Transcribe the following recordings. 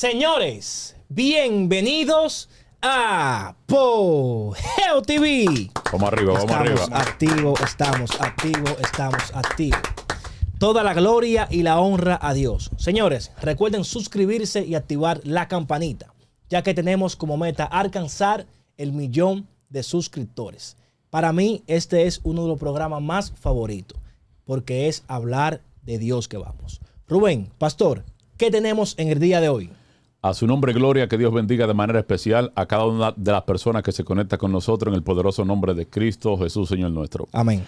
Señores, bienvenidos a Apogeo TV. Vamos arriba. Estamos activos. Toda la gloria y la honra a Dios. Señores, recuerden suscribirse y activar la campanita, ya que tenemos como meta alcanzar el 1.000.000 de suscriptores. Para mí, este es uno de los programas más favoritos, porque es hablar de Dios que vamos. Rubén, pastor, ¿qué tenemos en el día de hoy? A su nombre, gloria, que Dios bendiga de manera especial a cada una de las personas que se conecta con nosotros en el poderoso nombre de Cristo Jesús, Señor nuestro. Amén.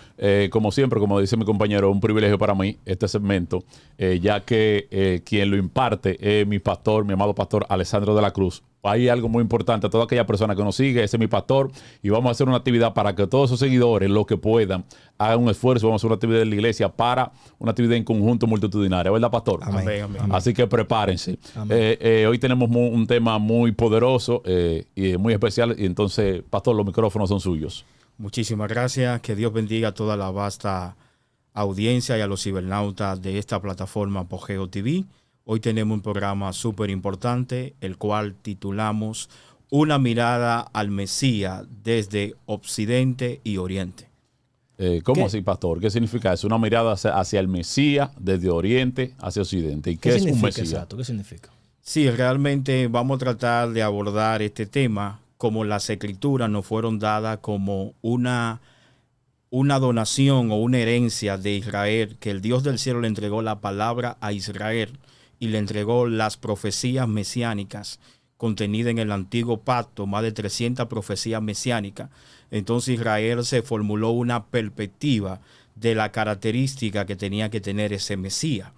Como siempre, como dice mi compañero, un privilegio para mí este segmento, ya que quien lo imparte es mi pastor, mi amado pastor Alessandro de la Cruz. Hay algo muy importante a toda aquella persona que nos sigue, ese es mi pastor, y vamos a hacer una actividad para que todos sus seguidores, los que puedan, hagan un esfuerzo. Vamos a hacer una actividad en la iglesia para una actividad en conjunto multitudinaria, ¿verdad, pastor? Amén. Así que prepárense. Hoy tenemos un tema muy poderoso y muy especial, y entonces, pastor, los micrófonos son suyos. Muchísimas gracias. Que Dios bendiga a toda la vasta audiencia y a los cibernautas de esta plataforma Apogeo TV. Hoy tenemos un programa súper importante, el cual titulamos Una mirada al Mesías desde Occidente y Oriente. ¿Cómo así, pastor? ¿Qué significa eso? Una mirada hacia el Mesías desde Oriente hacia Occidente. ¿Y qué es un Mesías? Exacto, ¿qué significa? Sí, realmente vamos a tratar de abordar este tema como las escrituras nos fueron dadas como una donación o una herencia de Israel, que el Dios del cielo le entregó la palabra a Israel y le entregó las profecías mesiánicas contenidas en el antiguo pacto, más de 300 profecías mesiánicas. Entonces Israel se formuló una perspectiva de la característica que tenía que tener ese Mesías.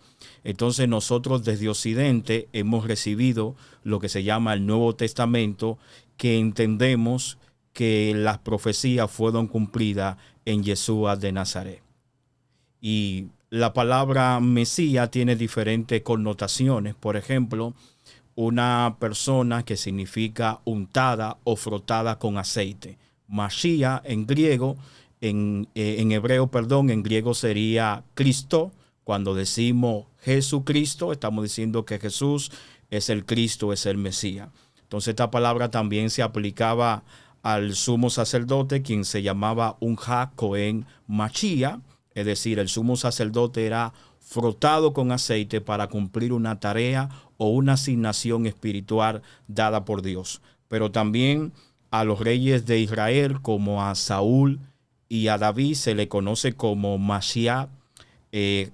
Entonces nosotros desde Occidente hemos recibido lo que se llama el Nuevo Testamento, que entendemos que las profecías fueron cumplidas en Yeshua de Nazaret. Y la palabra Mesías tiene diferentes connotaciones. Por ejemplo, una persona que significa untada o frotada con aceite. Mashiach en griego, en griego sería Cristo. Cuando decimos Jesucristo, estamos diciendo que Jesús es el Cristo, es el Mesías. Entonces esta palabra también se aplicaba al sumo sacerdote, quien se llamaba Unha Cohen Mashiach. Es decir, el sumo sacerdote era frotado con aceite para cumplir una tarea o una asignación espiritual dada por Dios. Pero también a los reyes de Israel, como a Saúl y a David, se le conoce como Mashiach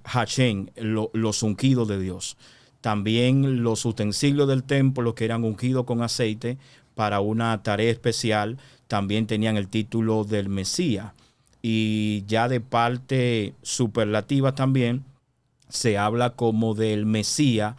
Hashem, los ungidos de Dios. También los utensilios del templo que eran ungidos con aceite para una tarea especial también tenían el título del Mesías. Y ya de parte superlativa también se habla como del Mesías,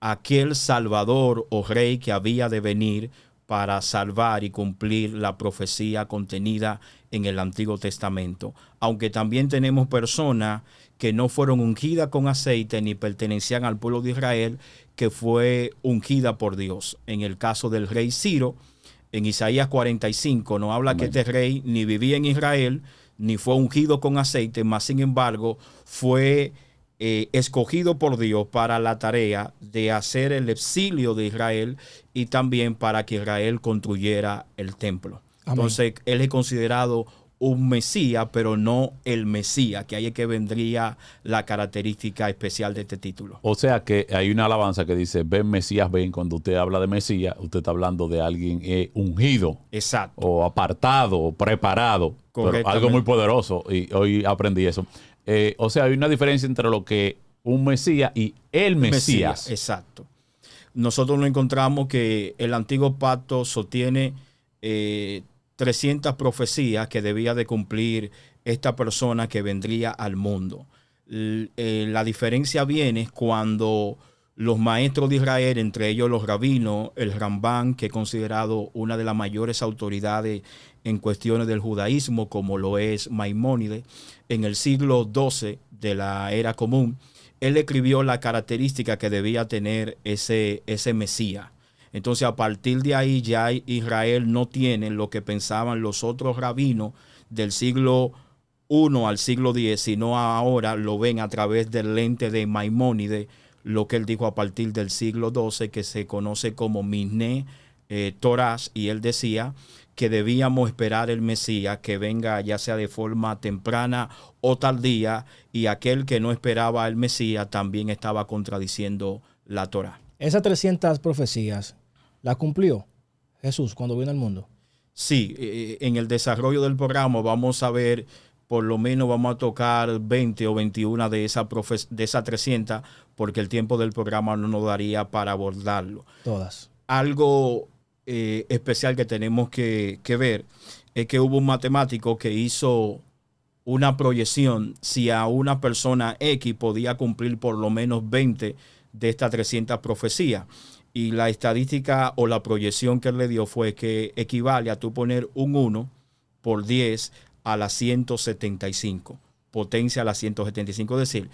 aquel Salvador o Rey que había de venir para salvar y cumplir la profecía contenida en el Antiguo Testamento. Aunque también tenemos personas que no fueron ungidas con aceite ni pertenecían al pueblo de Israel, que fue ungida por Dios. En el caso del rey Ciro, en Isaías 45, nos habla que este rey ni vivía en Israel, ni fue ungido con aceite, mas sin embargo fue escogido por Dios para la tarea de hacer el exilio de Israel y también para que Israel construyera el templo. Amén. Entonces él es considerado un Mesías, pero no el Mesías, que ahí es que vendría la característica especial de este título. O sea que hay una alabanza que dice, ven Mesías, ven. Cuando usted habla de Mesías, usted está hablando de alguien ungido. Exacto. O apartado, o preparado. Pero algo muy poderoso, y hoy aprendí eso. O sea, hay una diferencia entre lo que un Mesías y el Mesías. Exacto. Nosotros nos encontramos que el antiguo pacto sostiene 300 profecías que debía de cumplir esta persona que vendría al mundo. La diferencia viene cuando los maestros de Israel, entre ellos los rabinos, el Rambán, que es considerado una de las mayores autoridades en cuestiones del judaísmo, como lo es Maimónides, en el siglo XII de la era común, él escribió la característica que debía tener ese Mesías. Entonces, a partir de ahí ya Israel no tiene lo que pensaban los otros rabinos del siglo I al siglo X, sino ahora lo ven a través del lente de Maimónides, lo que él dijo a partir del siglo XII, que se conoce como Misné Torás, y él decía que debíamos esperar el Mesías que venga ya sea de forma temprana o tardía, y aquel que no esperaba al Mesías también estaba contradiciendo la Torá. Esas 300 profecías, ¿las cumplió Jesús cuando vino al mundo? Sí, en el desarrollo del programa vamos a ver, por lo menos vamos a tocar 20 o 21 de esas 300, porque el tiempo del programa no nos daría para abordarlo. Todas. Algo especial que tenemos que ver es que hubo un matemático que hizo una proyección si a una persona X podía cumplir por lo menos 20 de estas 300 profecías. Y la estadística o la proyección que él le dio fue que equivale a tú poner un 1 por 10 a la 175, potencia a la 175. Es decir,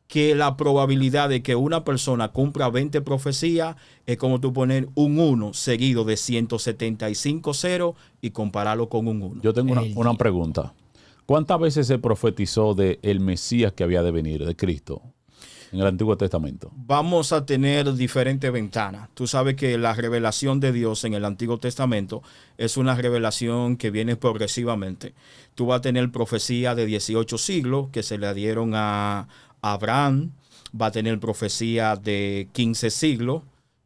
que la probabilidad de que una persona cumpla 20 profecías es como tú poner un 1 seguido de 175 ceros y compararlo con un 1. Yo tengo una pregunta. ¿Cuántas veces se profetizó de el Mesías que había de venir, de Cristo, en el Antiguo Testamento? Vamos a tener diferentes ventanas. Tú sabes que la revelación de Dios en el Antiguo Testamento es una revelación que viene progresivamente. Tú vas a tener profecía de 18 siglos que se le dieron a Abraham, va a tener profecía de 15 siglos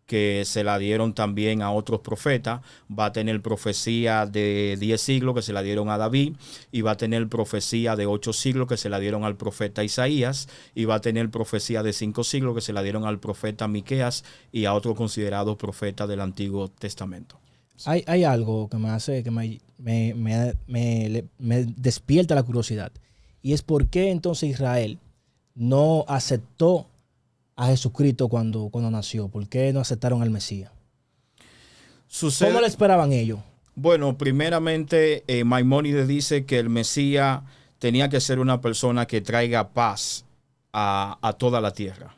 que se la dieron también a otros profetas, va a tener profecía de 10 siglos que se la dieron a David, y va a tener profecía de 8 siglos que se la dieron al profeta Isaías, y va a tener profecía de 5 siglos que se la dieron al profeta Miqueas y a otros considerados profetas del Antiguo Testamento. Hay algo que me hace, que me despierta la curiosidad, y es por qué entonces Israel no aceptó a Jesucristo cuando nació. ¿Por qué no aceptaron al Mesías? ¿Cómo le esperaban ellos? Bueno, primeramente Maimónides dice que el Mesías tenía que ser una persona que traiga paz a toda la tierra.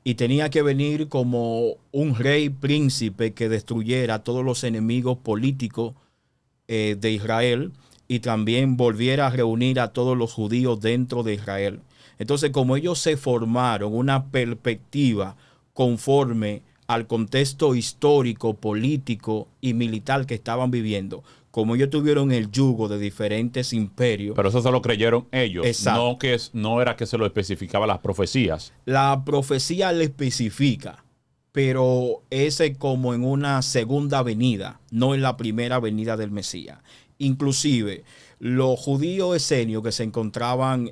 Y tenía que venir como un rey príncipe que destruyera a todos los enemigos políticos de Israel, y también volviera a reunir a todos los judíos dentro de Israel. Entonces, como ellos se formaron una perspectiva conforme al contexto histórico, político y militar que estaban viviendo, como ellos tuvieron el yugo de diferentes imperios. Pero eso se lo creyeron ellos. Exacto. No era que se lo especificaba las profecías. La profecía le especifica, pero ese como en una segunda venida, no en la primera venida del Mesías. Inclusive, los judíos esenios que se encontraban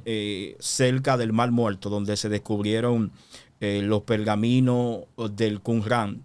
cerca del Mar Muerto, donde se descubrieron los pergaminos del Qumran,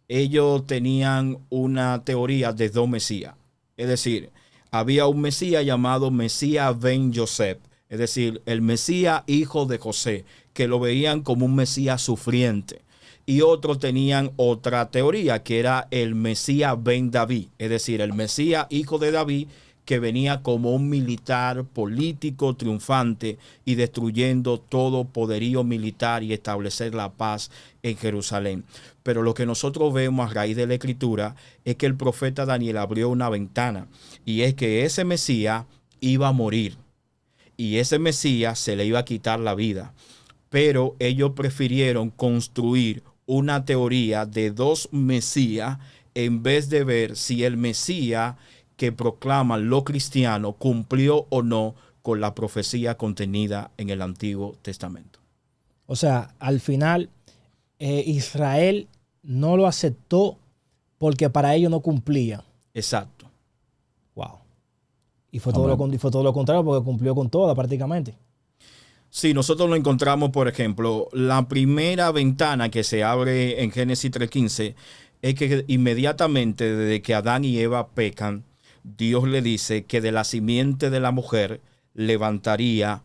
ellos tenían una teoría de dos Mesías. Es decir, había un Mesías llamado Mesías ben Yosef, es decir, el Mesías hijo de José, que lo veían como un Mesías sufriente. Y otros tenían otra teoría, que era el Mesías ben David, es decir, el Mesías hijo de David, que venía como un militar político triunfante y destruyendo todo poderío militar y establecer la paz en Jerusalén. Pero lo que nosotros vemos a raíz de la Escritura es que el profeta Daniel abrió una ventana, y es que ese Mesías iba a morir y ese Mesías se le iba a quitar la vida. Pero ellos prefirieron construir una teoría de dos Mesías en vez de ver si el Mesías que proclaman los cristianos cumplió o no con la profecía contenida en el Antiguo Testamento. O sea, al final Israel no lo aceptó porque para ellos no cumplía. Exacto. Wow. Y fue todo lo contrario, porque cumplió con toda prácticamente. Sí, nosotros lo encontramos, por ejemplo, la primera ventana que se abre en Génesis 3:15 es que inmediatamente desde que Adán y Eva pecan, Dios le dice que de la simiente de la mujer levantaría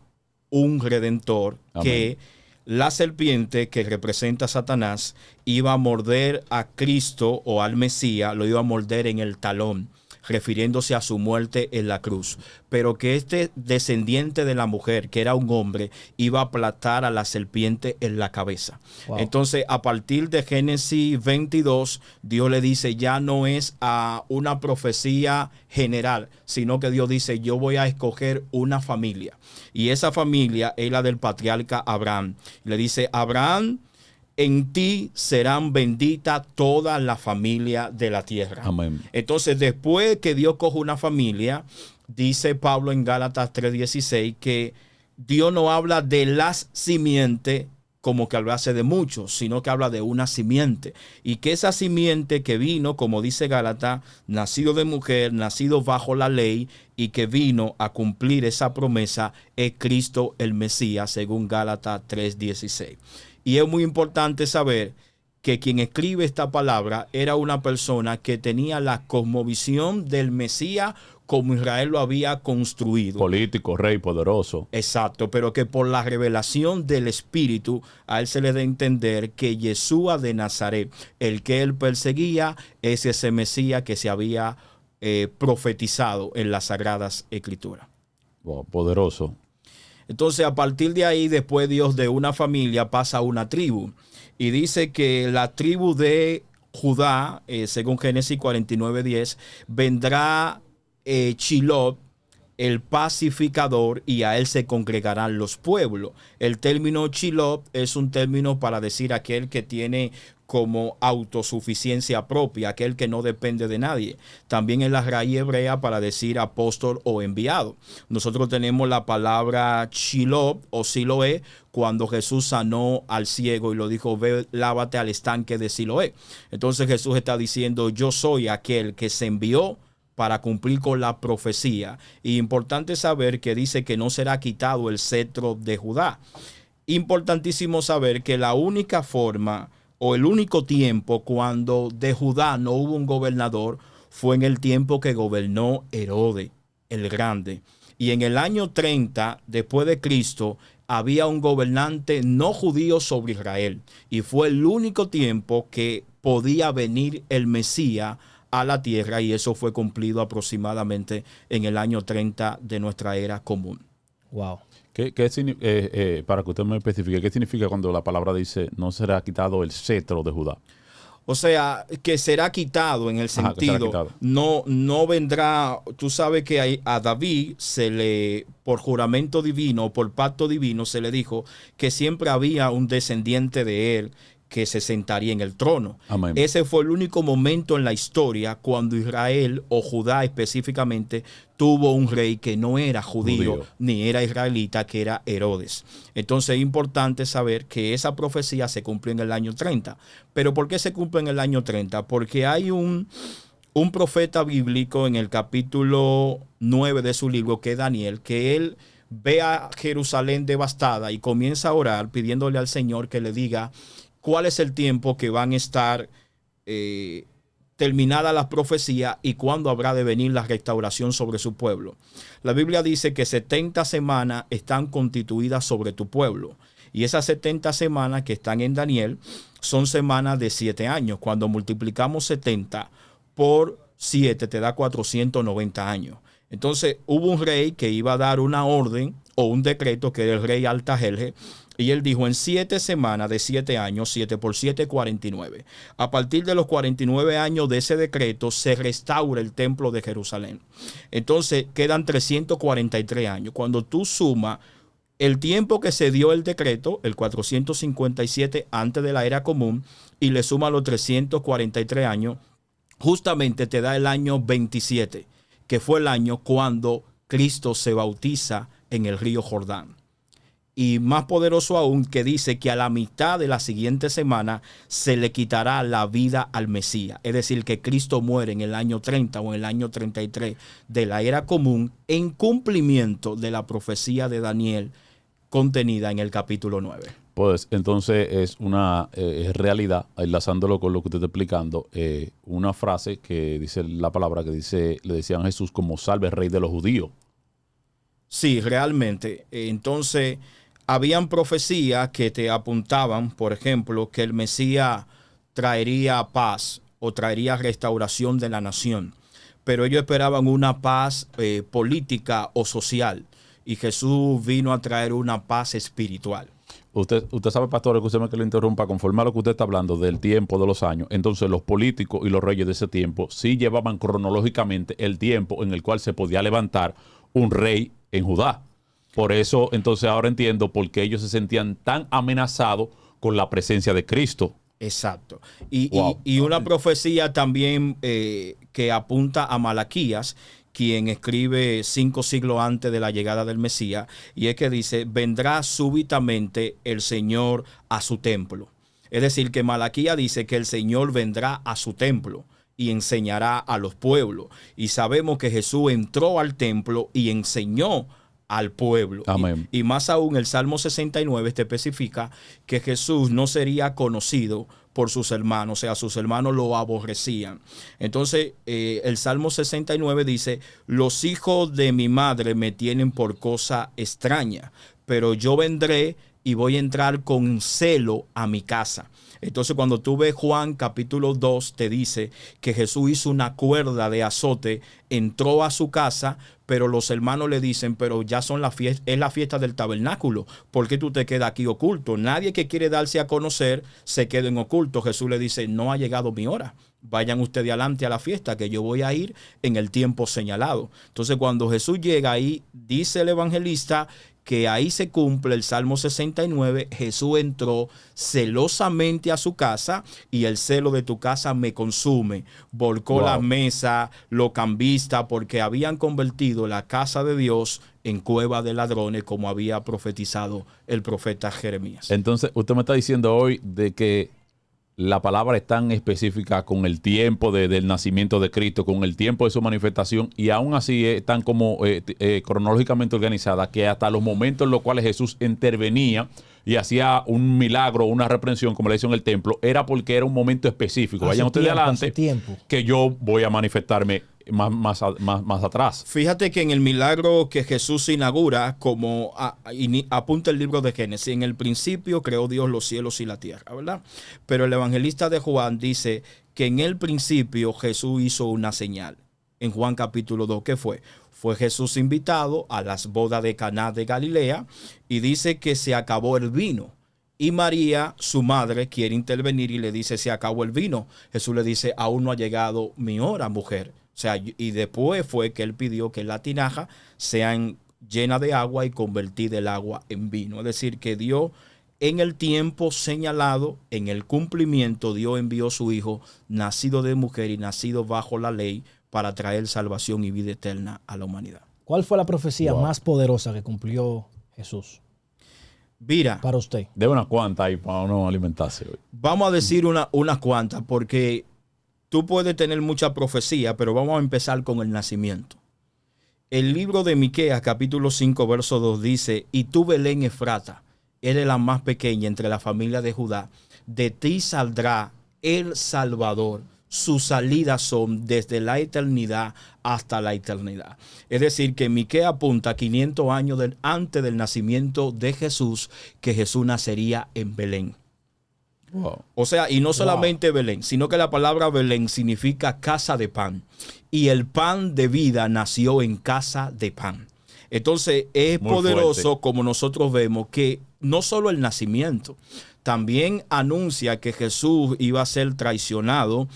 un redentor. Amén. Que la serpiente que representa a Satanás iba a morder a Cristo o al Mesías, lo iba a morder en el talón, refiriéndose a su muerte en la cruz, pero que este descendiente de la mujer, que era un hombre, iba a aplastar a la serpiente en la cabeza. Wow. Entonces, a partir de Génesis 22, Dios le dice, ya no es a una profecía general, sino que Dios dice, yo voy a escoger una familia, y esa familia es la del patriarca Abraham. Le dice, Abraham, en ti serán benditas toda la familia de la tierra. Amén. Entonces, después que Dios coge una familia, dice Pablo en Gálatas 3:16 que Dios no habla de las simientes como que hablase de muchos, sino que habla de una simiente. Y que esa simiente que vino, como dice Gálatas, nacido de mujer, nacido bajo la ley, y que vino a cumplir esa promesa, es Cristo el Mesías, según Gálatas 3:16. Y es muy importante saber que quien escribe esta palabra era una persona que tenía la cosmovisión del Mesías como Israel lo había construido. Político, rey, poderoso. Exacto, pero que por la revelación del Espíritu a él se le da a entender que Yeshua de Nazaret, el que él perseguía, es ese Mesías que se había profetizado en las Sagradas Escrituras. Wow, poderoso. Entonces, a partir de ahí, después Dios de una familia pasa a una tribu. Y dice que la tribu de Judá, según Génesis 49:10, vendrá Shiloh, el pacificador, y a él se congregarán los pueblos. El término Shiloh es un término para decir aquel que tiene como autosuficiencia propia, aquel que no depende de nadie. También en la raíz hebrea para decir apóstol o enviado. Nosotros tenemos la palabra Shiloh o Siloé cuando Jesús sanó al ciego y lo dijo, ve, lávate al estanque de Siloé. Entonces Jesús está diciendo, yo soy aquel que se envió para cumplir con la profecía. Y importante saber que dice que no será quitado el cetro de Judá. Importantísimo saber que la única forma o el único tiempo cuando de Judá no hubo un gobernador fue en el tiempo que gobernó Herodes el Grande. Y en el año 30 después de Cristo había un gobernante no judío sobre Israel. Y fue el único tiempo que podía venir el Mesías a la tierra, y eso fue cumplido aproximadamente en el año 30 de nuestra era común. Wow. Para que usted me especifique, ¿qué significa cuando la palabra dice no será quitado el cetro de Judá? O sea, que será quitado en el sentido, no vendrá, tú sabes que a David por juramento divino, por pacto divino, se le dijo que siempre había un descendiente de él que se sentaría en el trono. Amén. Ese fue el único momento en la historia cuando Israel, o Judá específicamente, tuvo un rey que no era judío ni era israelita, que era Herodes. Entonces es importante saber que esa profecía se cumplió en el año 30. ¿Pero por qué se cumple en el año 30? Porque hay un profeta bíblico en el capítulo 9 de su libro, que es Daniel, que él ve a Jerusalén devastada y comienza a orar pidiéndole al Señor que le diga cuál es el tiempo que van a estar terminada la profecía y cuándo habrá de venir la restauración sobre su pueblo. La Biblia dice que 70 semanas están constituidas sobre tu pueblo. Y esas 70 semanas que están en Daniel son semanas de 7 años. Cuando multiplicamos 70 por 7 te da 490 años. Entonces hubo un rey que iba a dar una orden o un decreto, que era el rey Artajerjes, y él dijo, en 7 semanas de 7 años, 7 por 7, 49. A partir de los 49 años de ese decreto, se restaura el templo de Jerusalén. Entonces quedan 343 años. Cuando tú sumas el tiempo que se dio el decreto, el 457 antes de la era común, y le sumas los 343 años, justamente te da el año 27, que fue el año cuando Cristo se bautiza en el río Jordán. Y más poderoso aún, que dice que a la mitad de la siguiente semana se le quitará la vida al Mesías. Es decir, que Cristo muere en el año 30 o en el año 33 de la era común, en cumplimiento de la profecía de Daniel contenida en el capítulo 9. Pues entonces es una realidad, enlazándolo con lo que usted está explicando, una frase que dice la palabra, que dice, le decían a Jesús como salve rey de los judíos. Sí, realmente. Entonces habían profecías que te apuntaban, por ejemplo, que el Mesías traería paz o traería restauración de la nación. Pero ellos esperaban una paz política o social. Y Jesús vino a traer una paz espiritual. Usted sabe, pastor, que usted me que le interrumpa, conforme a lo que usted está hablando del tiempo, de los años. Entonces los políticos y los reyes de ese tiempo sí llevaban cronológicamente el tiempo en el cual se podía levantar un rey en Judá. Por eso, entonces ahora entiendo por qué ellos se sentían tan amenazados con la presencia de Cristo. Exacto. Y, Wow. y una profecía también que apunta a Malaquías, quien escribe 5 siglos antes de la llegada del Mesías, y es que dice, vendrá súbitamente el Señor a su templo. Es decir, que Malaquías dice que el Señor vendrá a su templo y enseñará a los pueblos. Y sabemos que Jesús entró al templo y enseñó al pueblo. Amén. Y más aún, el Salmo 69 te especifica que Jesús no sería conocido por sus hermanos, o sea, sus hermanos lo aborrecían. Entonces, el Salmo 69 dice, los hijos de mi madre me tienen por cosa extraña, pero yo vendré y voy a entrar con celo a mi casa. Entonces, cuando tú ves Juan capítulo 2, te dice que Jesús hizo una cuerda de azote, entró a su casa, pero los hermanos le dicen, pero ya son es la fiesta del tabernáculo. ¿Por qué tú te quedas aquí oculto? Nadie que quiere darse a conocer se queda en oculto. Jesús le dice, no ha llegado mi hora. Vayan ustedes adelante a la fiesta, que yo voy a ir en el tiempo señalado. Entonces, cuando Jesús llega ahí, dice el evangelista que ahí se cumple el Salmo 69, Jesús entró celosamente a su casa y el celo de tu casa me consume. Volcó Wow. la mesa, lo cambista, porque habían convertido la casa de Dios en cueva de ladrones, como había profetizado el profeta Jeremías. Entonces, usted me está diciendo hoy de que la palabra es tan específica con el tiempo del nacimiento de Cristo, con el tiempo de su manifestación, y aún así es tan como cronológicamente organizada que hasta los momentos en los cuales Jesús intervenía y hacía un milagro, una reprensión, como le hizo en el templo, era porque era un momento específico. Vayan ustedes adelante, que yo voy a manifestarme más atrás. Fíjate que en el milagro que Jesús inaugura, como apunta el libro de Génesis, en el principio creó Dios los cielos y la tierra, ¿verdad? Pero el evangelista de Juan dice que en el principio Jesús hizo una señal. En Juan capítulo 2, ¿qué fue? Fue Jesús invitado a las bodas de Caná de Galilea y dice que se acabó el vino. Y María, su madre, quiere intervenir y le dice, se acabó el vino. Jesús le dice, aún no ha llegado mi hora, mujer. O sea, y después fue que él pidió que la tinaja sea llena de agua y convertida el agua en vino. Es decir, que Dios en el tiempo señalado, en el cumplimiento, Dios envió a su Hijo, nacido de mujer y nacido bajo la ley, para traer salvación y vida eterna a la humanidad. ¿Cuál fue la profecía más poderosa que cumplió Jesús? Mira, para usted. De unas cuantas ahí para no alimentarse hoy. Vamos a decir unas cuantas, porque tú puedes tener mucha profecía, pero vamos a empezar con el nacimiento. El libro de Miqueas, capítulo 5, verso 2, dice, y tú, Belén Efrata, eres la más pequeña entre la familia de Judá, de ti saldrá el Salvador. Sus salidas son desde la eternidad hasta la eternidad. Es decir, que Miqueas apunta 500 años antes del nacimiento de Jesús, que Jesús nacería en Belén. Wow. O sea, y no solamente Belén, sino que la palabra Belén significa casa de pan. Y el pan de vida nació en casa de pan. Entonces es muy poderoso, fuerte, como nosotros vemos, que no solo el nacimiento, también anuncia que Jesús iba a ser traicionado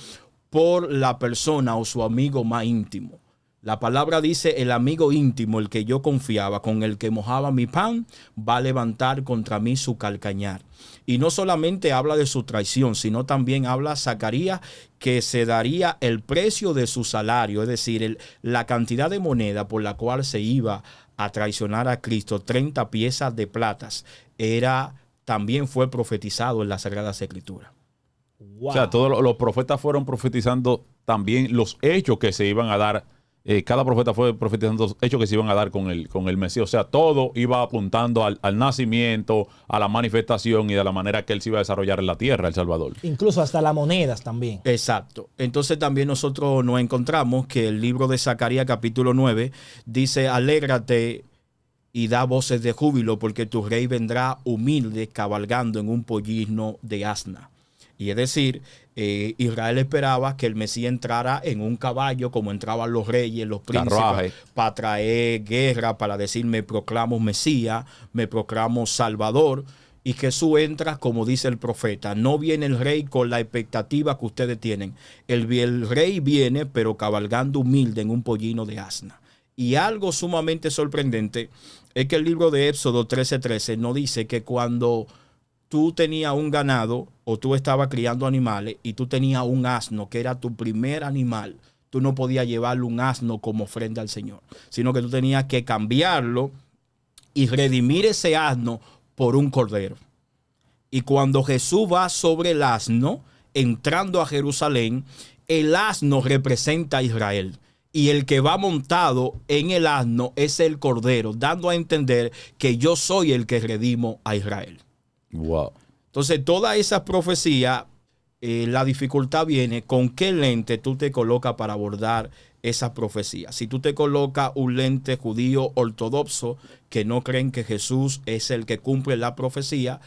por la persona o su amigo más íntimo. La palabra dice, el amigo íntimo, el que yo confiaba, con el que mojaba mi pan, va a levantar contra mí su calcañar. Y no solamente habla de su traición, sino también habla Zacarías que se daría el precio de su salario, es decir, la cantidad de moneda por la cual se iba a traicionar a Cristo, 30 piezas de platas, también fue profetizado en las Sagradas Escrituras. Wow. O sea, todos los profetas fueron profetizando también los hechos que se iban a dar. Cada profeta fue profetizando los hechos que se iban a dar con el Mesías. O sea, todo iba apuntando al nacimiento, a la manifestación y de la manera que él se iba a desarrollar en la tierra, el Salvador. Incluso hasta las monedas también. Exacto. Entonces también nosotros nos encontramos que el libro de Zacarías capítulo 9 dice, alégrate y da voces de júbilo porque tu rey vendrá humilde cabalgando en un pollino de asna. Y es decir, Israel esperaba que el Mesías entrara en un caballo como entraban los reyes, los príncipes, para traer guerra, para decir me proclamo Mesías, me proclamo Salvador. Y Jesús entra como dice el profeta. No viene el rey con la expectativa que ustedes tienen. El rey viene pero cabalgando humilde en un pollino de asna. Y algo sumamente sorprendente es que el libro de Éxodo 13:13 nos dice que cuando tú tenías un ganado o tú estabas criando animales y tú tenías un asno que era tu primer animal, tú no podías llevarle un asno como ofrenda al Señor, sino que tú tenías que cambiarlo y redimir ese asno por un cordero. Y cuando Jesús va sobre el asno, entrando a Jerusalén, el asno representa a Israel. Y el que va montado en el asno es el cordero, dando a entender que yo soy el que redimo a Israel. Wow. Entonces, toda esa profecía, la dificultad viene con qué lente tú te colocas para abordar esa profecía. Si tú te colocas un lente judío ortodoxo que no creen que Jesús es el que cumple la profecía,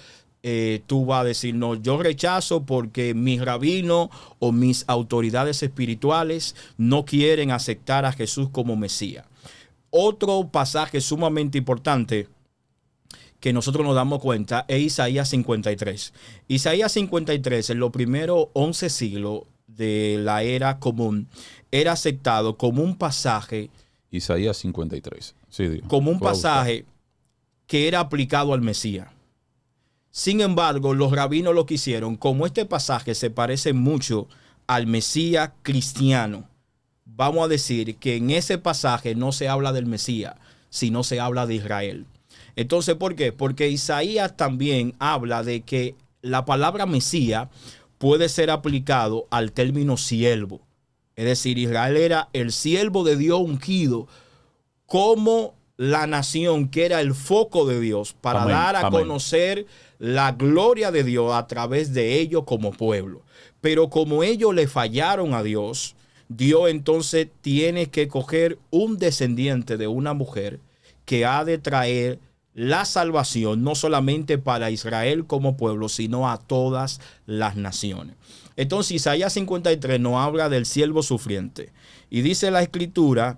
tú vas a decir, no, yo rechazo porque mis rabinos o mis autoridades espirituales no quieren aceptar a Jesús como Mesías. Otro pasaje sumamente importante que nosotros nos damos cuenta es Isaías 53. Isaías 53, en los primeros 11 siglos de la era común, era aceptado como un pasaje. Isaías 53. Sí, digo. Como un pasaje que era aplicado al Mesías. Sin embargo, los rabinos lo que hicieron, como este pasaje se parece mucho al Mesías cristiano, vamos a decir que en ese pasaje no se habla del Mesías, sino se habla de Israel. Entonces, ¿por qué? Porque Isaías también habla de que la palabra Mesías puede ser aplicado al término siervo. Es decir, Israel era el siervo de Dios ungido como la nación que era el foco de Dios para dar a conocer la gloria de Dios a través de ellos como pueblo. Pero como ellos le fallaron a Dios, Dios entonces tiene que coger un descendiente de una mujer que ha de traer la salvación no solamente para Israel como pueblo, sino a todas las naciones. Entonces Isaías 53 nos habla del siervo sufriente y dice la escritura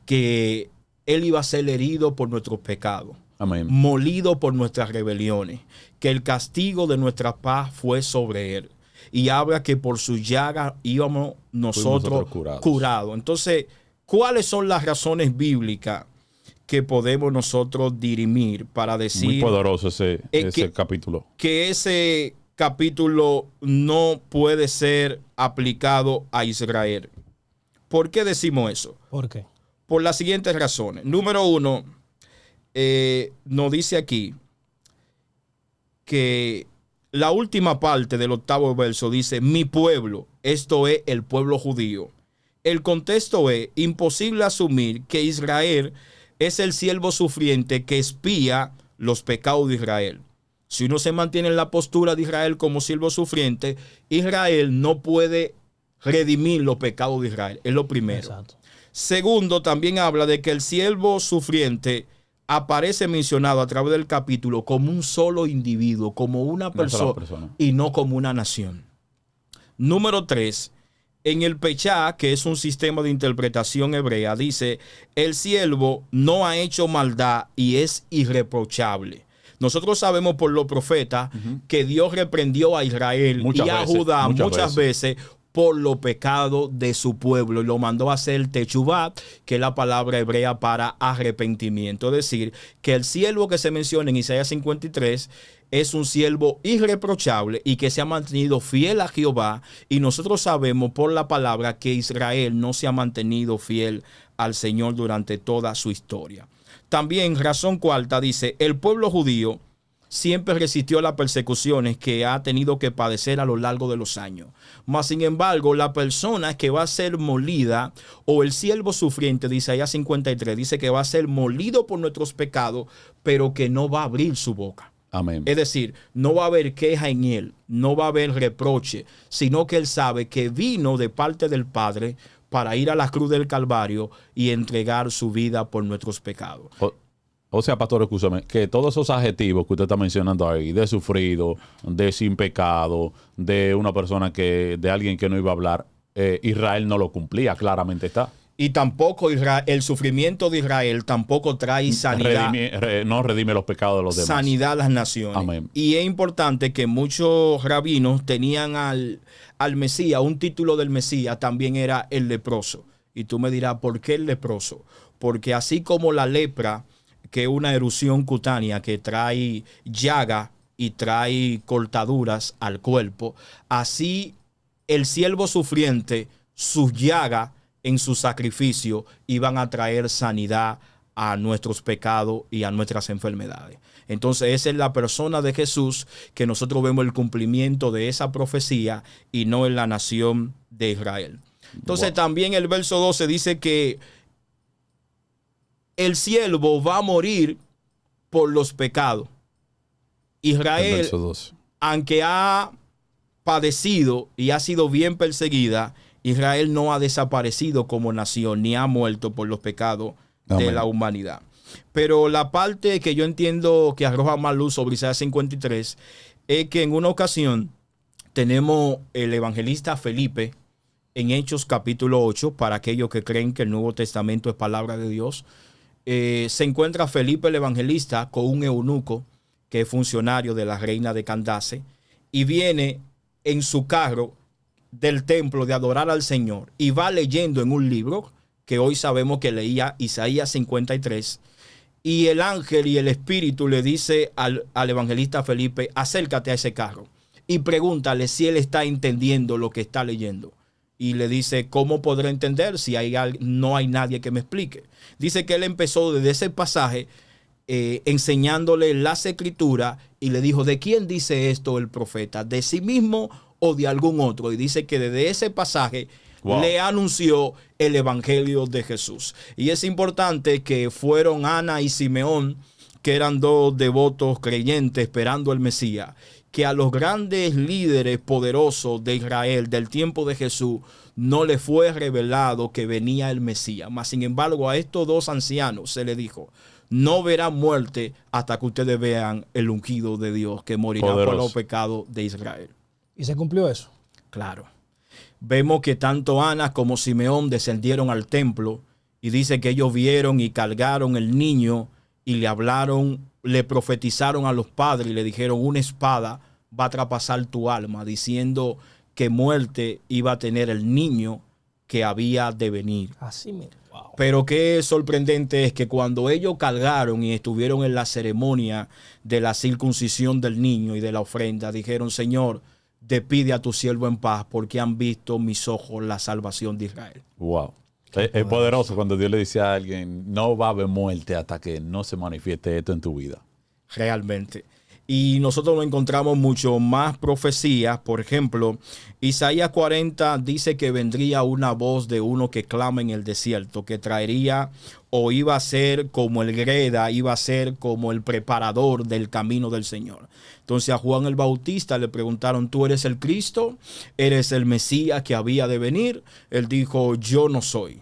que él iba a ser herido por nuestros pecados. Amén. Molido por nuestras rebeliones, que el castigo de nuestra paz fue sobre él. Y habla que por su llaga íbamos nosotros curados. Entonces, ¿cuáles son las razones bíblicas que podemos nosotros dirimir para decir... Muy poderoso ese capítulo. Que ese capítulo no puede ser aplicado a Israel. ¿Por qué decimos eso? ¿Por qué? Por las siguientes razones. Número uno, nos dice aquí que la última parte del 8º verso dice, mi pueblo, esto es el pueblo judío. El contexto es imposible asumir que Israel es el siervo sufriente que expía los pecados de Israel. Si uno se mantiene en la postura de Israel como siervo sufriente, Israel no puede redimir los pecados de Israel. Es lo primero. Exacto. Segundo, también habla de que el siervo sufriente aparece mencionado a través del capítulo como un solo individuo, como una persona y no como una nación. Número 3, en el Pechá, que es un sistema de interpretación hebrea, dice, el siervo no ha hecho maldad y es irreprochable. Nosotros sabemos por los profetas que Dios reprendió a Israel y a Judá muchas veces por los pecados de su pueblo y lo mandó a hacer techubá, que es la palabra hebrea para arrepentimiento. Es decir, que el siervo que se menciona en Isaías 53 es un siervo irreprochable y que se ha mantenido fiel a Jehová, y nosotros sabemos por la palabra que Israel no se ha mantenido fiel al Señor durante toda su historia. También, razón cuarta, dice, el pueblo judío siempre resistió las persecuciones que ha tenido que padecer a lo largo de los años. Mas, sin embargo, la persona que va a ser molida, o el siervo sufriente de Isaías 53, dice que va a ser molido por nuestros pecados, pero que no va a abrir su boca. Amén. Es decir, no va a haber queja en él, no va a haber reproche, sino que él sabe que vino de parte del Padre para ir a la cruz del Calvario y entregar su vida por nuestros pecados. O sea, pastor, escúchame, que todos esos adjetivos que usted está mencionando ahí, de sufrido, de sin pecado, de una persona de alguien que no iba a hablar, Israel no lo cumplía, claramente está. Y tampoco el sufrimiento de Israel tampoco trae sanidad. No redime los pecados de los demás. Sanidad a las naciones. Amén. Y es importante que muchos rabinos tenían al Mesías, un título del Mesías también era el leproso. Y tú me dirás, ¿por qué el leproso? Porque así como la lepra, que es una erupción cutánea que trae llaga y trae cortaduras al cuerpo, así el siervo sufriente, sus llagas en su sacrificio iban a traer sanidad a nuestros pecados y a nuestras enfermedades. Entonces esa es la persona de Jesús, que nosotros vemos el cumplimiento de esa profecía y no en la nación de Israel. Entonces también el verso 12 dice que el siervo va a morir por los pecados. Israel, aunque ha padecido y ha sido bien perseguida, Israel no ha desaparecido como nación ni ha muerto por los pecados de la humanidad. Pero la parte que yo entiendo que arroja más luz sobre Isaías 53 es que en una ocasión tenemos el evangelista Felipe en Hechos capítulo 8, para aquellos que creen que el Nuevo Testamento es palabra de Dios. Se encuentra Felipe el evangelista con un eunuco que es funcionario de la reina de Candace, y viene en su carro del templo de adorar al Señor y va leyendo en un libro que hoy sabemos que leía Isaías 53, y el ángel y el espíritu le dice al evangelista Felipe: acércate a ese carro y pregúntale si él está entendiendo lo que está leyendo. Y le dice: ¿cómo podré entender si no hay nadie que me explique? Dice que él empezó desde ese pasaje enseñándole las escrituras, y le dijo: ¿de quién dice esto el profeta? ¿De sí mismo o de algún otro? Y dice que desde ese pasaje le anunció el evangelio de Jesús. Y es importante que fueron Ana y Simeón, que eran dos devotos creyentes esperando el Mesías, que a los grandes líderes poderosos de Israel del tiempo de Jesús no le fue revelado que venía el Mesías. Mas, sin embargo, a estos dos ancianos se les dijo: no verán muerte hasta que ustedes vean el ungido de Dios, que morirá por los pecados de Israel. ¿Y se cumplió eso? Claro. Vemos que tanto Ana como Simeón descendieron al templo, y dice que ellos vieron y cargaron el niño y le hablaron, le profetizaron a los padres y le dijeron: una espada va a traspasar tu alma, diciendo que muerte iba a tener el niño que había de venir. Así mismo. Wow. Pero qué sorprendente es que cuando ellos cargaron y estuvieron en la ceremonia de la circuncisión del niño y de la ofrenda, dijeron: Señor, despide a tu siervo en paz, porque han visto mis ojos la salvación de Israel. Wow. Es poderoso cuando Dios le dice a alguien: no va a haber muerte hasta que no se manifieste esto en tu vida. Realmente. Y nosotros nos encontramos mucho más profecías. Por ejemplo, Isaías 40 dice que vendría una voz de uno que clama en el desierto, que traería, o iba a ser como el greda, iba a ser como el preparador del camino del Señor. Entonces a Juan el Bautista le preguntaron: ¿tú eres el Cristo? ¿Eres el Mesías que había de venir? Él dijo: yo no soy,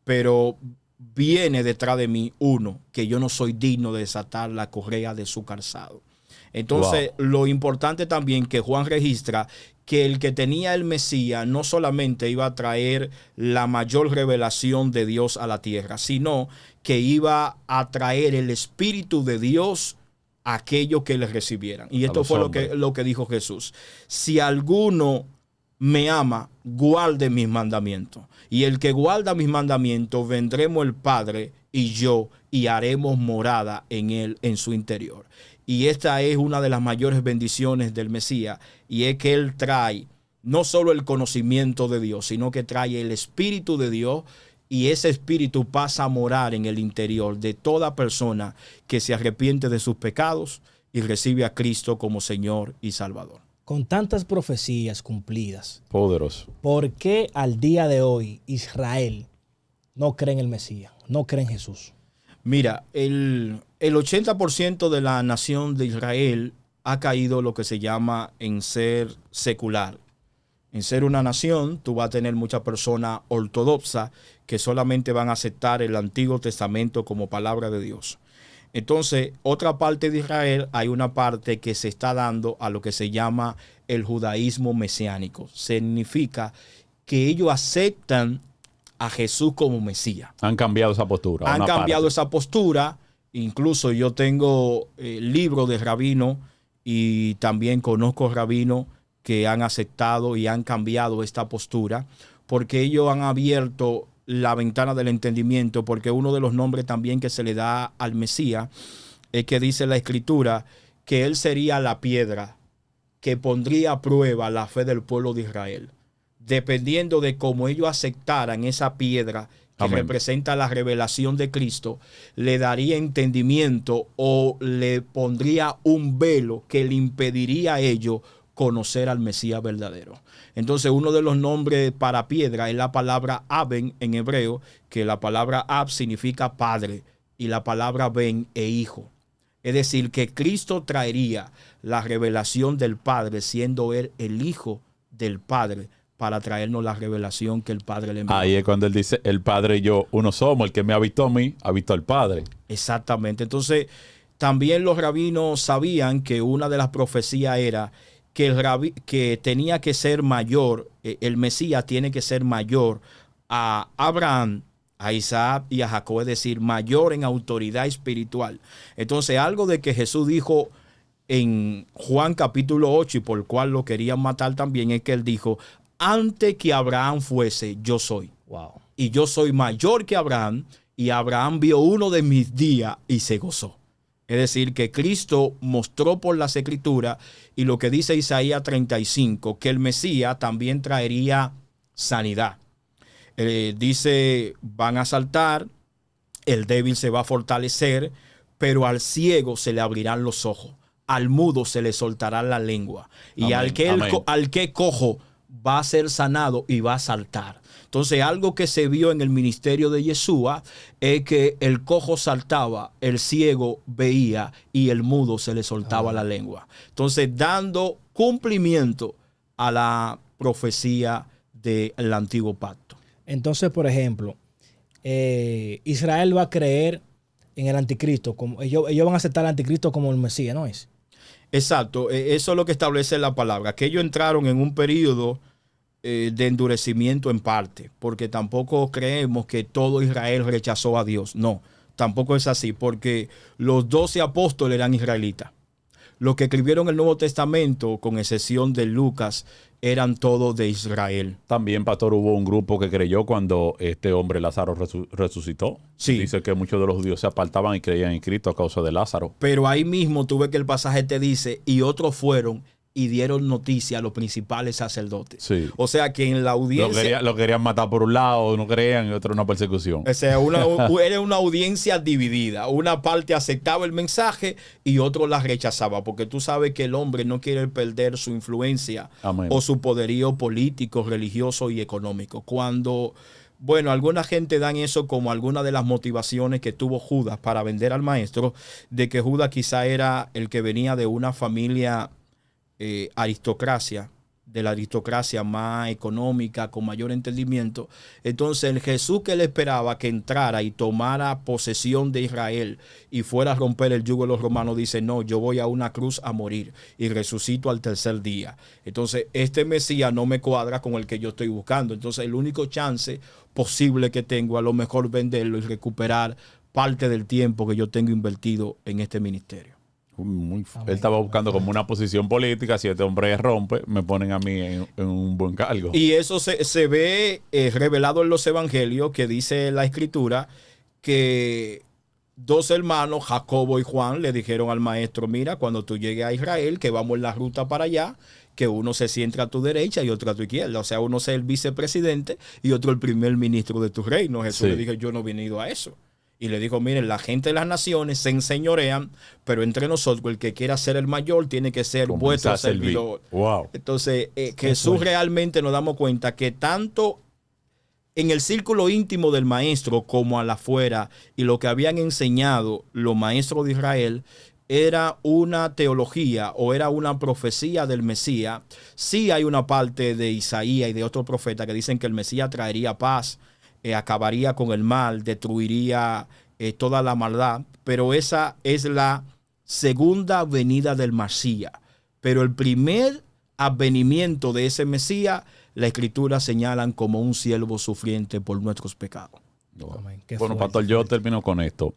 pero viene detrás de mí uno que yo no soy digno de desatar la correa de su calzado. Entonces, lo importante también que Juan registra, que el que tenía el Mesías no solamente iba a traer la mayor revelación de Dios a la tierra, sino que iba a traer el Espíritu de Dios a aquellos que le recibieran. Y esto fue lo que dijo Jesús: si alguno me ama, guarde mis mandamientos. Y el que guarda mis mandamientos, vendremos el Padre y yo, y haremos morada en él, en su interior. Y esta es una de las mayores bendiciones del Mesías, y es que él trae no solo el conocimiento de Dios, sino que trae el Espíritu de Dios, y ese Espíritu pasa a morar en el interior de toda persona que se arrepiente de sus pecados y recibe a Cristo como Señor y Salvador. Con tantas profecías cumplidas, Poderoso. ¿por qué al día de hoy Israel no cree en el Mesías, no cree en Jesús? Mira, el 80% de la nación de Israel ha caído lo que se llama en ser secular. En ser una nación, tú vas a tener muchas personas ortodoxas que solamente van a aceptar el Antiguo Testamento como palabra de Dios. Entonces, otra parte de Israel, hay una parte que se está dando a lo que se llama el judaísmo mesiánico. Significa que ellos aceptan a Jesús como Mesías. Han cambiado esa postura. Han cambiado esa postura. Incluso yo tengo libros de rabinos y también conozco rabinos que han aceptado y han cambiado esta postura, porque ellos han abierto la ventana del entendimiento, porque uno de los nombres también que se le da al Mesías es que dice la Escritura que él sería la piedra que pondría a prueba la fe del pueblo de Israel. Dependiendo de cómo ellos aceptaran esa piedra que Amén. representa la revelación de Cristo, le daría entendimiento o le pondría un velo que le impediría a ellos conocer al Mesías verdadero. Entonces, uno de los nombres para piedra es la palabra Aben en hebreo, que la palabra Ab significa padre y la palabra Ben e hijo. Es decir, que Cristo traería la revelación del Padre, siendo él el hijo del Padre, para traernos la revelación que el Padre le envió. Ahí es cuando él dice, el Padre y yo uno somos, el que me ha visto a mí, ha visto al Padre. Exactamente. Entonces, también los rabinos sabían que una de las profecías era que, que tenía que ser mayor, el Mesías tiene que ser mayor a Abraham, a Isaac y a Jacob, es decir, mayor en autoridad espiritual. Entonces, algo de que Jesús dijo en Juan capítulo 8 y por el cual lo querían matar también, es que él dijo, antes que Abraham fuese, yo soy. Wow. Y yo soy mayor que Abraham, y Abraham vio uno de mis días y se gozó. Es decir, que Cristo mostró por las Escrituras, y lo que dice Isaías 35, que el Mesías también traería sanidad. Dice, van a saltar, el débil se va a fortalecer, pero al ciego se le abrirán los ojos, al mudo se le soltará la lengua, y amén, al que cojo va a ser sanado y va a saltar. Entonces, algo que se vio en el ministerio de Yeshua es que el cojo saltaba, el ciego veía y el mudo se le soltaba la lengua. Entonces, dando cumplimiento a la profecía del antiguo pacto. Entonces, por ejemplo, Israel va a creer en el anticristo. Como, ellos van a aceptar al anticristo como el Mesías, ¿no es? Exacto. Eso es lo que establece la palabra. Que ellos entraron en un periodo de endurecimiento en parte, porque tampoco creemos que todo Israel rechazó a Dios. No, tampoco es así, porque los 12 apóstoles eran israelitas. Los que escribieron el Nuevo Testamento, con excepción de Lucas, eran todos de Israel. También, pastor, hubo un grupo que creyó cuando este hombre Lázaro resucitó. Sí. Dice que muchos de los judíos se apartaban y creían en Cristo a causa de Lázaro. Pero ahí mismo tú ves que el pasaje te dice, y otros fueron y dieron noticia a los principales sacerdotes. Sí. O sea que en la audiencia... Lo querían matar por un lado, no creían, y otro una persecución. O sea, era una audiencia dividida. Una parte aceptaba el mensaje y otro la rechazaba, porque tú sabes que el hombre no quiere perder su influencia Amén. o su poderío político, religioso y económico. Cuando, bueno, alguna gente dan eso como alguna de las motivaciones que tuvo Judas para vender al maestro, de que Judas quizá era el que venía de una familia aristocracia, de la aristocracia más económica, con mayor entendimiento. Entonces el Jesús que él esperaba que entrara y tomara posesión de Israel y fuera a romper el yugo de los romanos, dice, no, yo voy a una cruz a morir y resucito al tercer día. Entonces este Mesías no me cuadra con el que yo estoy buscando. Entonces el único chance posible que tengo, a lo mejor venderlo y recuperar parte del tiempo que yo tengo invertido en este ministerio. Él estaba buscando como una posición política. Si este hombre rompe, me ponen a mí en un buen cargo. Y eso se ve revelado en los evangelios, que dice la escritura que dos hermanos, Jacobo y Juan, le dijeron al maestro, mira, cuando tú llegues a Israel, que vamos en la ruta para allá, que uno se siente a tu derecha y otro a tu izquierda. O sea, uno es el vicepresidente y otro el primer ministro de tu reino. Jesús le dijo, yo no he venido a eso. Y le dijo, miren, la gente de las naciones se enseñorean, pero entre nosotros el que quiera ser el mayor tiene que ser vuestro servidor. Wow. Entonces, Jesús realmente nos damos cuenta que tanto en el círculo íntimo del maestro como a la afuera, y lo que habían enseñado los maestros de Israel, era una teología o era una profecía del Mesías. Sí hay una parte de Isaías y de otros profetas que dicen que el Mesías traería paz, acabaría con el mal, destruiría toda la maldad, pero esa es la segunda venida del Mesías. Pero el primer advenimiento de ese Mesías, la Escritura señalan como un siervo sufriente por nuestros pecados. Bueno, pastor, yo termino con esto,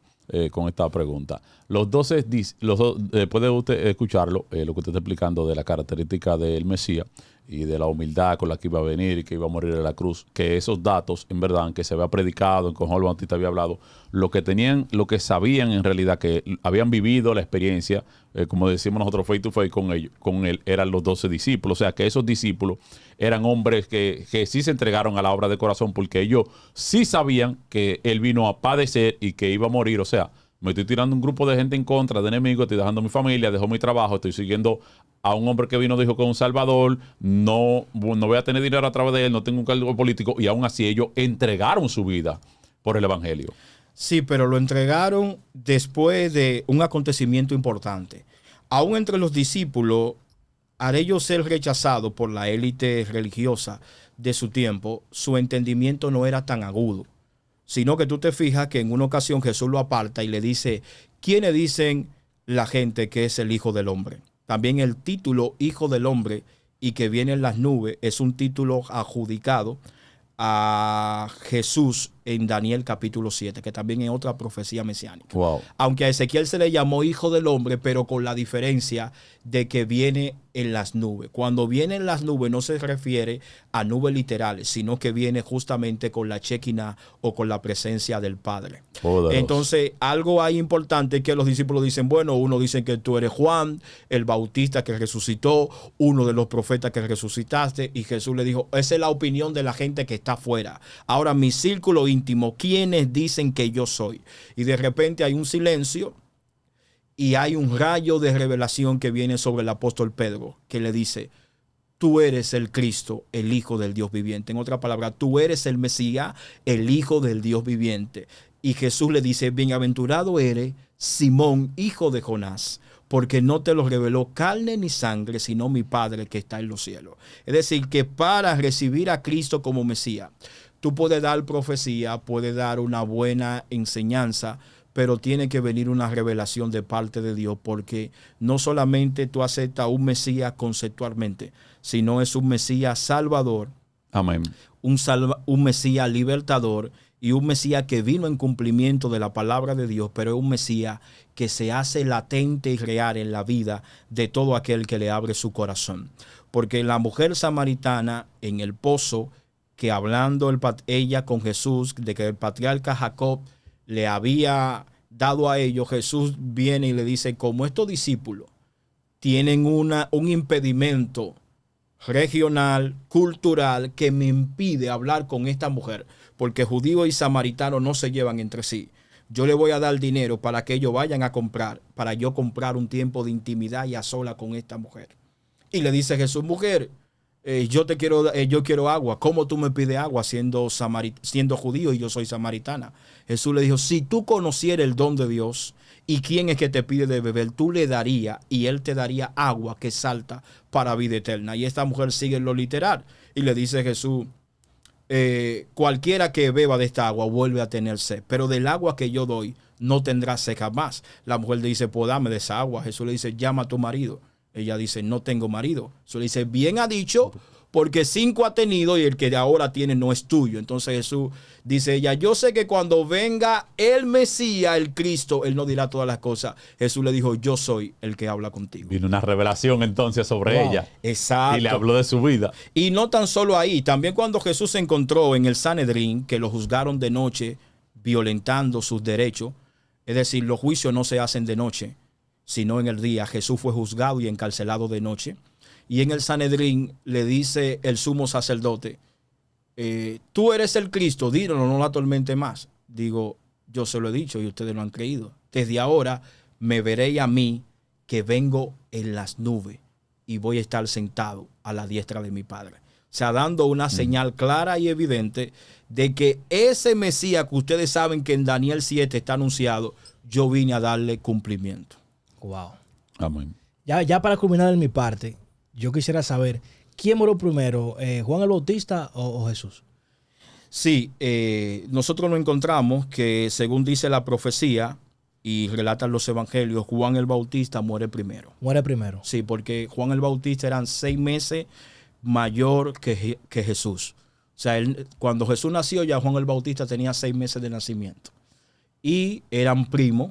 con esta pregunta. Después de usted escucharlo, lo que usted está explicando de la característica del Mesías, y de la humildad con la que iba a venir y que iba a morir en la cruz, que esos datos, en verdad, que se había predicado, en que Juan el Bautista había hablado, lo que tenían, lo que sabían en realidad, que habían vivido la experiencia, como decimos nosotros, face to face con él, eran los 12 discípulos. O sea, que esos discípulos eran hombres que sí se entregaron a la obra de corazón, porque ellos sí sabían que él vino a padecer y que iba a morir. O sea, me estoy tirando un grupo de gente en contra, de enemigos, estoy dejando mi familia, dejo mi trabajo, estoy siguiendo a un hombre que vino, dijo que es un salvador, no voy a tener dinero a través de él, no tengo un cargo político, y aún así ellos entregaron su vida por el evangelio. Sí, pero lo entregaron después de un acontecimiento importante. Aún entre los discípulos, al ellos ser rechazados por la élite religiosa de su tiempo, su entendimiento no era tan agudo, sino que tú te fijas que en una ocasión Jesús lo aparta y le dice, ¿quiénes dicen la gente que es el Hijo del Hombre? También el título Hijo del Hombre y que viene en las nubes es un título adjudicado a Jesús en Daniel capítulo 7, que también es otra profecía mesiánica. Wow. Aunque a Ezequiel se le llamó Hijo del Hombre, pero con la diferencia de que viene en las nubes. Cuando viene en las nubes no se refiere a nubes literales, sino que viene justamente con la Shekinah o con la presencia del Padre. Poderoso. Entonces, algo ahí importante que los discípulos dicen, bueno, uno dice que tú eres Juan, el Bautista que resucitó, uno de los profetas que resucitaste, y Jesús le dijo, esa es la opinión de la gente que está afuera. Ahora, mi círculo íntimo, ¿quiénes dicen que yo soy? Y de repente hay un silencio y hay un rayo de revelación que viene sobre el apóstol Pedro, que le dice, tú eres el Cristo, el Hijo del Dios viviente. En otra palabra, tú eres el Mesías, el Hijo del Dios viviente. Y Jesús le dice, bienaventurado eres, Simón, hijo de Jonás, porque no te lo reveló carne ni sangre, sino mi Padre que está en los cielos. Es decir, que para recibir a Cristo como Mesías, tú puedes dar profecía, puedes dar una buena enseñanza, pero tiene que venir una revelación de parte de Dios, porque no solamente tú aceptas un Mesías conceptualmente, sino es un Mesías salvador, Amén. un Mesías libertador y un Mesías que vino en cumplimiento de la palabra de Dios, pero es un Mesías que se hace latente y real en la vida de todo aquel que le abre su corazón. Porque la mujer samaritana en el pozo, que hablando ella con Jesús de que el patriarca Jacob le había dado a ellos, Jesús viene y le dice, como estos discípulos tienen un impedimento regional, cultural, que me impide hablar con esta mujer, porque judíos y samaritanos no se llevan entre sí. Yo le voy a dar dinero para que ellos vayan a comprar, para yo comprar un tiempo de intimidad y a sola con esta mujer. Y le dice Jesús, mujer, yo quiero agua. ¿Cómo tú me pides agua siendo judío y yo soy samaritana? Jesús le dijo, si tú conocieras el don de Dios y quién es que te pide de beber, tú le darías y él te daría agua que salta para vida eterna. Y esta mujer sigue lo literal y le dice Jesús, cualquiera que beba de esta agua vuelve a tener sed, pero del agua que yo doy no tendrá sed jamás. La mujer le dice, pues dame de esa agua. Jesús le dice, llama a tu marido. Ella dice, no tengo marido. Jesús le dice, bien ha dicho, porque 5 ha tenido y el que ahora tiene no es tuyo. Entonces Jesús dice ella, yo sé que cuando venga el Mesías, el Cristo, él no dirá todas las cosas. Jesús le dijo, yo soy el que habla contigo. Vino una revelación entonces sobre ella. Exacto. Y le habló de su vida. Y no tan solo ahí, también cuando Jesús se encontró en el Sanedrín, que lo juzgaron de noche, violentando sus derechos. Es decir, los juicios no se hacen de noche, sino en el día. Jesús fue juzgado y encarcelado de noche. Y en el Sanedrín le dice el sumo sacerdote, tú eres el Cristo, dilo, no la atormente más. Digo, yo se lo he dicho y ustedes lo han creído. Desde ahora me veréis a mí que vengo en las nubes y voy a estar sentado a la diestra de mi Padre. O sea, dando una señal clara y evidente de que ese Mesías que ustedes saben que en Daniel 7 está anunciado, yo vine a darle cumplimiento. Wow. Amén. Ya para culminar en mi parte, yo quisiera saber, ¿quién murió primero, Juan el Bautista o Jesús? Sí, nosotros nos encontramos que según dice la profecía y relatan los evangelios, Juan el Bautista muere primero. Muere primero. Sí, porque Juan el Bautista eran 6 meses mayor que Jesús. O sea, cuando Jesús nació ya Juan el Bautista tenía 6 meses de nacimiento. Y eran primos.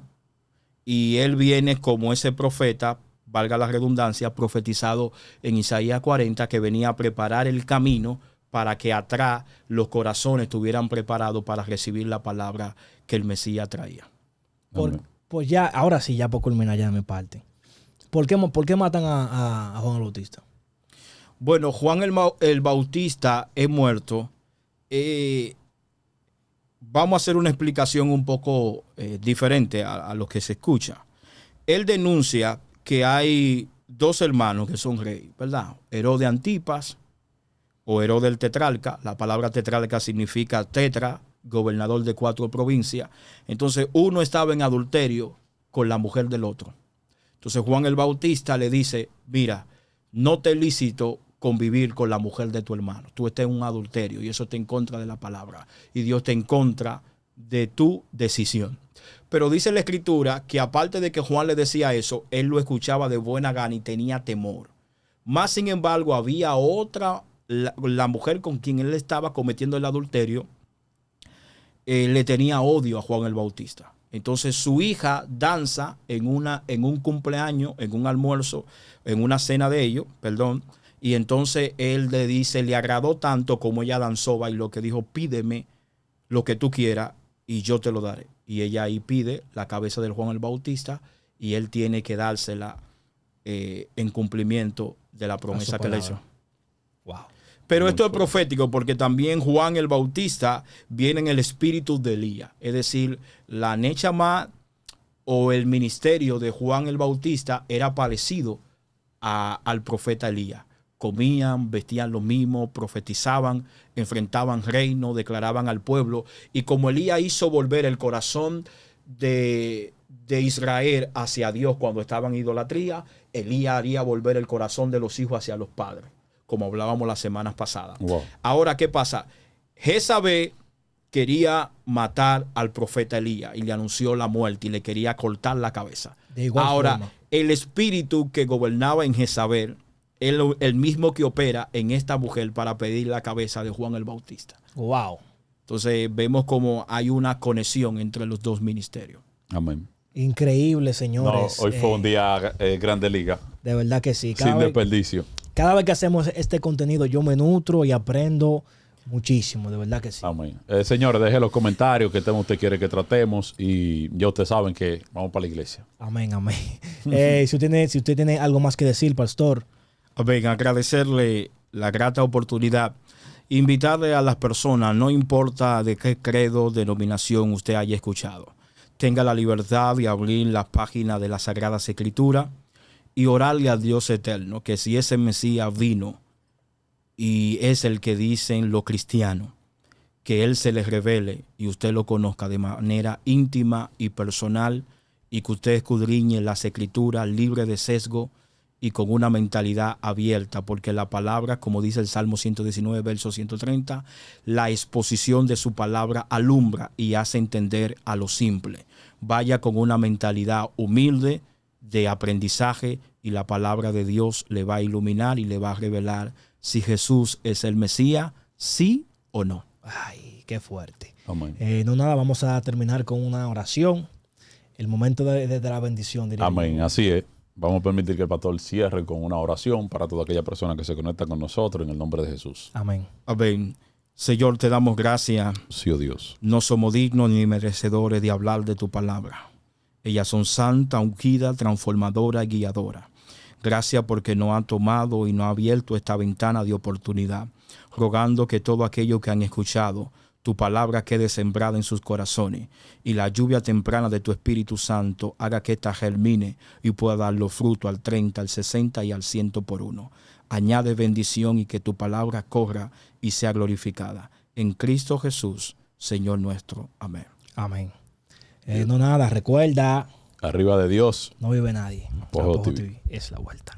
Y él viene como ese profeta valga la redundancia, profetizado en Isaías 40, que venía a preparar el camino para que atrás los corazones estuvieran preparados para recibir la palabra que el Mesías traía. Pues ya, ahora sí, ya por culminar ya de mi parte. ¿Por qué matan a Juan el Bautista? Bueno, Juan el Bautista es muerto. Vamos a hacer una explicación un poco diferente a lo que se escucha. Él denuncia que hay dos hermanos que son reyes, ¿verdad? Herodes Antipas o Herodes el tetrarca. La palabra tetrarca significa tetra, gobernador de 4 provincias. Entonces uno estaba en adulterio con la mujer del otro. Entonces Juan el Bautista le dice, mira, no te es lícito convivir con la mujer de tu hermano. Tú estás en un adulterio y eso está en contra de la palabra. Y Dios está en contra de tu decisión. Pero dice la Escritura que aparte de que Juan le decía eso, él lo escuchaba de buena gana y tenía temor. Más sin embargo, había otra, la mujer con quien él estaba cometiendo el adulterio, le tenía odio a Juan el Bautista. Entonces su hija danza en un cumpleaños, en un almuerzo, en una cena de ellos, perdón. Y entonces él le dice, le agradó tanto como ella danzó, bailó, que dijo, pídeme lo que tú quieras y yo te lo daré. Y ella ahí pide la cabeza del Juan el Bautista y él tiene que dársela en cumplimiento de la promesa que le hizo. Wow. Pero esto es profético porque también Juan el Bautista viene en el espíritu de Elías. Es decir, la Nechama o el ministerio de Juan el Bautista era parecido al profeta Elías. Comían, vestían lo mismo, profetizaban, enfrentaban reino, declaraban al pueblo. Y como Elías hizo volver el corazón de Israel hacia Dios cuando estaban en idolatría, Elías haría volver el corazón de los hijos hacia los padres, como hablábamos las semanas pasadas. Wow. Ahora, ¿qué pasa? Jezabel quería matar al profeta Elías y le anunció la muerte y le quería cortar la cabeza. De igual Ahora, forma, el espíritu que gobernaba en Jezabel, el mismo que opera en esta mujer para pedir la cabeza de Juan el Bautista. wow. Entonces vemos como hay una conexión entre los dos ministerios. Amén. Increíble, No, señores. hoy fue un día grande liga, De verdad que sí. sin desperdicio. Cada vez que hacemos este contenido yo me nutro y aprendo muchísimo, de verdad que sí. Amén. Señores, deje los comentarios qué tema usted quiere que tratemos y ya ustedes saben que vamos para la iglesia. Amén, amén. Si usted tiene algo más que decir, pastor. Ven, agradecerle la grata oportunidad, invitarle a las personas, no importa de qué credo, denominación usted haya escuchado, tenga la libertad de abrir las páginas de las Sagradas Escrituras y orarle a Dios eterno, que si ese Mesías vino y es el que dicen los cristianos, que Él se les revele y usted lo conozca de manera íntima y personal y que usted escudriñe las Escrituras libre de sesgo y con una mentalidad abierta, porque la palabra, como dice el Salmo 119, verso 130, la exposición de su palabra alumbra y hace entender a lo simple. Vaya con una mentalidad humilde de aprendizaje y la palabra de Dios le va a iluminar y le va a revelar si Jesús es el Mesías, sí o no. Ay, qué fuerte. Amén. No nada, vamos a terminar con una oración. El momento de la bendición. Diría Amén, yo. así es. Vamos a permitir que el pastor cierre con una oración para toda aquella persona que se conecta con nosotros en el nombre de Jesús. Amén. Amén. Señor, te damos gracias. Sí, oh Dios. No somos dignos ni merecedores de hablar de tu palabra. Ellas son santa, ungida, transformadora y guiadora. Gracias porque nos ha tomado y nos ha abierto esta ventana de oportunidad, rogando que todo aquello que han escuchado, tu palabra quede sembrada en sus corazones y la lluvia temprana de tu Espíritu Santo haga que ésta germine y pueda dar los frutos al 30, al 60 y al 100 por uno. Añade bendición y que tu palabra corra y sea glorificada. En Cristo Jesús, Señor nuestro. Amén. Amén. No nada, recuerda, Arriba de Dios. no vive nadie. Pojo Pojo TV. TV es la vuelta.